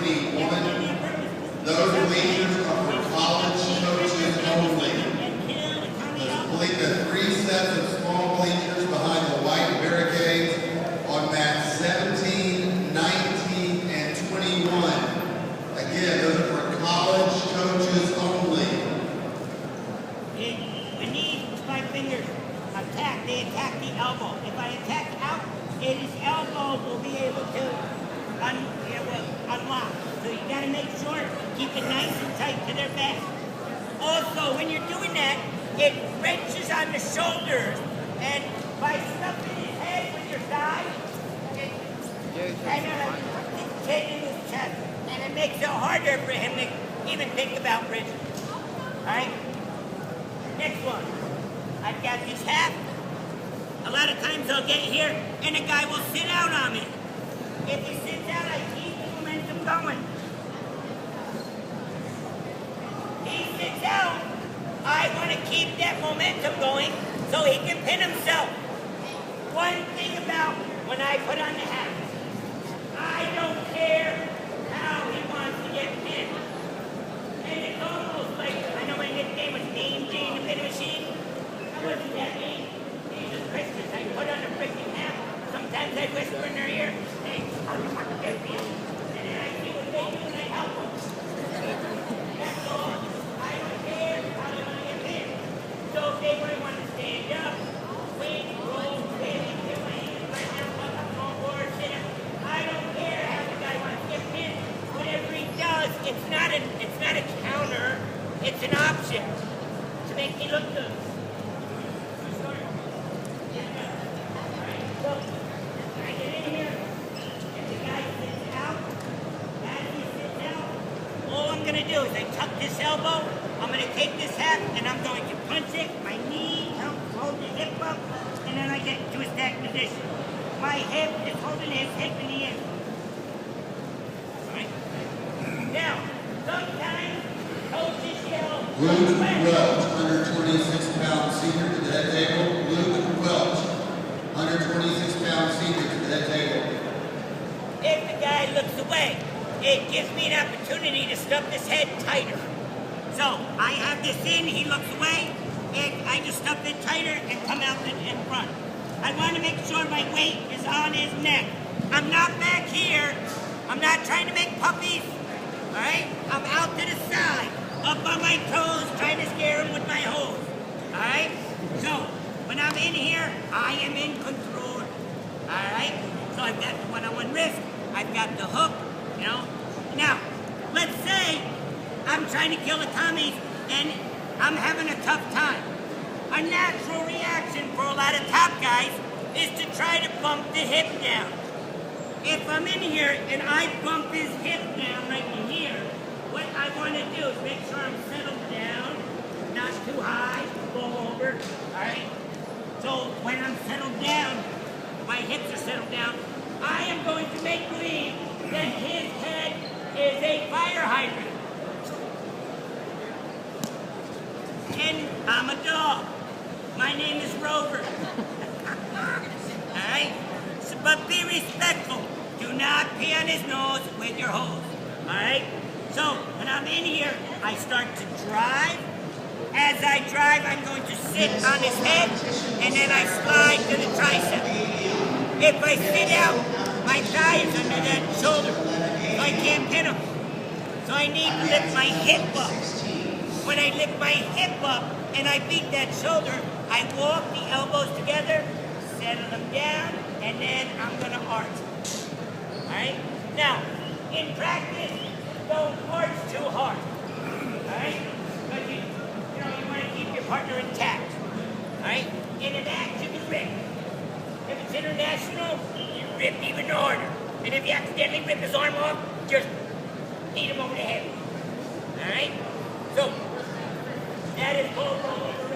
21. Those bleachers are for college coaches only. Complete the 3 sets of small bleachers behind the white barricades on mats 17, 19, and 21. Again, those are for college coaches only. When these 5 fingers attack, they attack the elbow. If I attack out, his elbow will be able to unlock. So you gotta make sure, keep it nice and tight to their back. Also, when you're doing that, it wrenches on the shoulders. And by stuffing his head with your thigh, it kind of taking his chest. And it makes it harder for him to even think about bridging. Alright? Next one. I've got this hat. A lot of times I'll get here and a guy will sit out on me. If he sits out, I keep the momentum going. He sits out, I want to keep that momentum going so he can pin himself. One thing about when I put on the hat, I don't care how he wants to get pinned. And it's almost like, I know my nickname was Mean Gene, the pin machine. I wasn't that mean. Jesus Christmas, I put on a freaking hat. Sometimes I whisper in their ear, hey, how do you want to get pinned? And then I see what they do and I help them. That's all. I don't care how they want to get pinned. So if they want to stand up, swing, roll, spin, get my hands right now, fuck up, go forward, sit up. I don't care how the guy wants to get pinned. Whatever he does, it's not a counter, it's an option to make me look good. Do is I tuck this elbow, I'm going to take this hat and I'm going to punch it, my knee helps hold the hip up, and then I get into a stacked position. My hip is holding his hip in the air. Alright? Now, sometimes coaches yell, Luke Welch, 126-pound senior to the head table. Luke Welch, 126-pound senior to the head table. If the guy looks away, it gives me an opportunity to stuff his head tighter. So I have this in, he looks away, and I just stuff it tighter and come out in front. I want to make sure my weight is on his neck. I'm not back here. I'm not trying to make puppies. Alright? I'm out to the side, up on my toes, trying to scare him with my hose. Alright? So when I'm in here, I am in control. Alright? So I've got the one-on-one wrist, I've got the hook. You know? Now, let's say I'm trying to kill the commies and I'm having a tough time. A natural reaction for a lot of top guys is to try to bump the hip down. If I'm in here and I bump his hip down right in here, what I want to do is make sure I'm settled down, not too high, go over, alright? So when I'm settled down, my hips are settled down, I am going to make believe that his head is a fire hydrant. And I'm a dog. My name is Rover. Alright? So, but be respectful. Do not pee on his nose with your hose. Alright? So, when I'm in here, I start to drive. As I drive, I'm going to sit on his head, and then I slide to the tricep. If I sit out, my thigh is under that shoulder, so I can't pin him. So I need to lift my hip up. When I lift my hip up and I beat that shoulder, I walk the elbows together, settle them down, and then I'm going to arch. Alright? Now, in practice, don't arch too hard. Alright? Because you want to keep your partner intact. Alright? In an action, you rip. If it's international, you rip even harder. And if you accidentally rip his arm off, just beat him over the head. Alright? So, that is called rolling.